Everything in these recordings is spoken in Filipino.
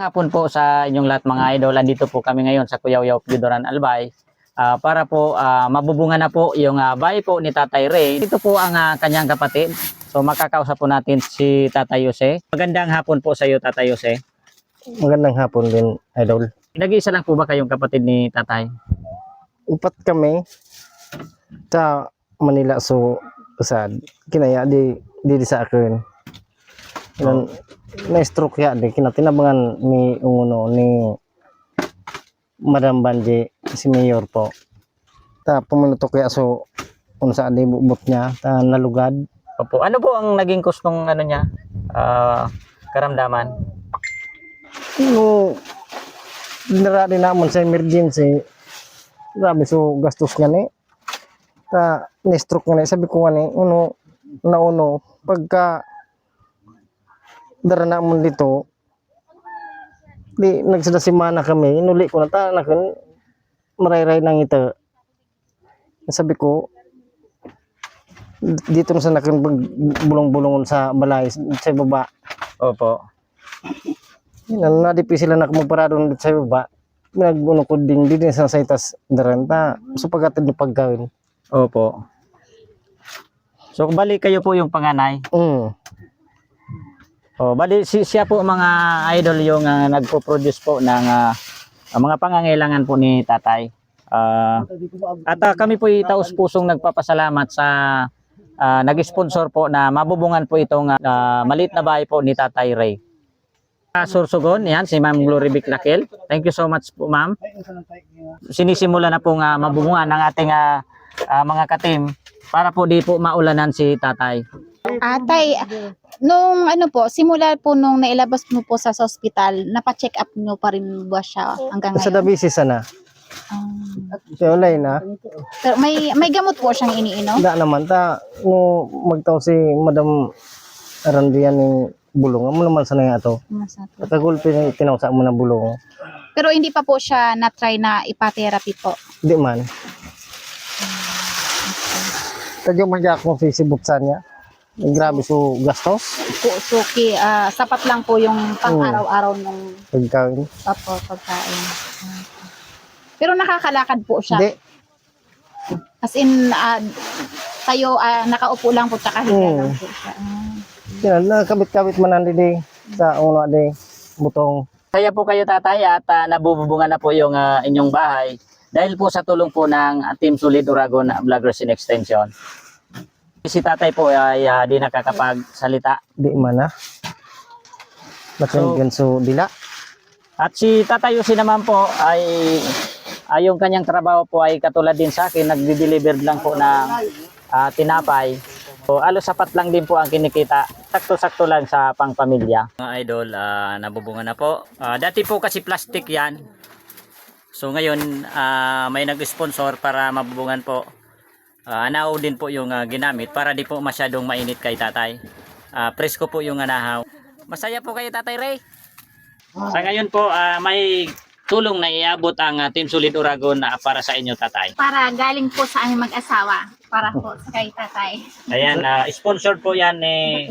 Hapon po sa inyong lahat mga idol. Andito po kami ngayon sa Kuyaw-Yaw Piudoran Albay para po mabubungan na po yung bahay po ni Tatay Ray. Ito po ang kanyang kapatid. So makakausap po natin si Tatay Jose. Magandang hapon po sa iyo, Tatay Jose. Magandang hapon din, idol. Nag-iisa lang po ba kayong kapatid ni Tatay? Upat kami sa Manila, so usad kinaya di sa akin. Na-stroke ya di kinatinabangan ni unguno ni Madam Banji, si Mayor po. Ta pumunutok kaya so kung saan di bubot niya ta nalugad. Opo. Ano po ang naging kustong ano niya? Karamdaman? No, dinara din naman sa emergency. Grabe so gastos nga ni. Ta ni-stroke nga ni. Sabi ko nga ni, pagka dara naman dito, di nagsadasimana kami, inuli ko na ta, nakin, marayray nang ito. Sabi ko, dito na sa nakin bulong-bulungon sa balay, sa baba. Opo. Nadipi sila na kumparado sa baba. Nagbuno ko din sa saitas daranta. So pagkatid na pagkawin. Opo. So bali kayo po yung panganay. Oh, bali siya po mga idol yung nagpo-produce po ng mga pangangailangan po ni Tatay. At kami po taus-pusong nagpapasalamat sa nag-sponsor po na mabubungan po itong maliit na bahay po ni Tatay Ray. Sursugon, yan si Ma'am Glory Vic Lakel. Thank you so much po, Ma'am. Sinisimula na pong mabubungan ng ating mga katim para po di po maulanan si Tatay. Tay, nung simula po nung nailabas mo po sa hospital, napa-check up nyo pa rin ba siya hanggang Sa ngayon? dabisi sana. Siya ulay na. Pero may gamot po siyang iniinom? Da naman ta no magtaw si Madam Arandian ng bulong. Amo naman sana nga to. Kagulpi na tinawsa mo na bulong. Pero hindi pa po siya na-try na ipa-therapy po? Di man. Tadyo man siya akong sisibuksan niya. Grabe so gastos. Suki, sapat lang po yung pang-araw-araw nung Pagkawin. pagkain. Pero nakakalakad po siya? Di. As in, tayo, nakaupo lang po, tsaka higa lang po siya. Yan, nakabit-kabit man nandi di sa uno di butong. Kaya po kayo, Tatay, at nabubungan na po yung inyong bahay dahil po sa tulong po ng Team Solid Uragon Vloggers in Extension. Si Tatay po ay di nakakapagsalita. Di man na. Matenggan so dila. At si Tatay Jose naman po ay yung kanyang trabaho po ay katulad din sa akin, nagdi-deliver lang po ng tinapay. So alos sapat lang din po ang kinikita. Sakto-sakto lang sa pangpamilya. Mga idol, nabubungan na po. Dati po kasi plastic yan. So ngayon may nag-sponsor para mabubungan po. Anahaw din po yung ginamit para di po masyadong mainit kay Tatay. Presko po yung anahaw. Masaya po kayo, Tatay Ray. Sa ngayon po may tulong na iabot ang Team Solid Uragon para sa inyo, Tatay. Para galing po sa aming mag-asawa, para po sa kay Tatay. Ayan, sponsored po yan ni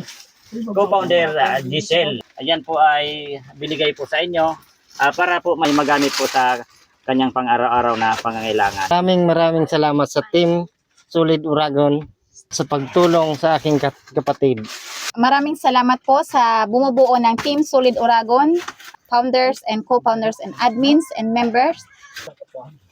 co-founder Giselle. Ayan po ay binigay po sa inyo para po may magamit po sa kanyang pang-araw-araw na pangangailangan. Maraming salamat sa Team Solid Uragon sa pagtulong sa aking kapatid. Maraming salamat po sa bumubuo ng Team Solid Uragon, founders and co-founders and admins and members.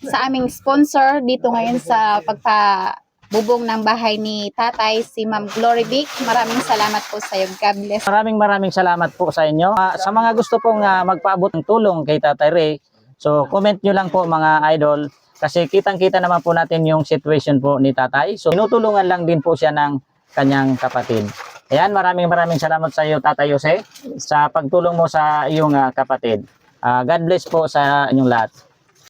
Sa aming sponsor dito ngayon sa pagpabubong ng bahay ni Tatay, si Ma'am Glory Vic. Maraming salamat po sa iyo. God bless. Maraming salamat po sa inyo. Sa mga gusto pong magpaabot ng tulong kay Tatay Ray, so comment nyo lang po mga idol. Kasi kitang-kita naman po natin yung situation po ni Tatay. So tinutulungan lang din po siya ng kanyang kapatid. Ayan, maraming salamat sa iyo, Tatay Jose, sa pagtulong mo sa iyong kapatid. God bless po sa inyong lahat.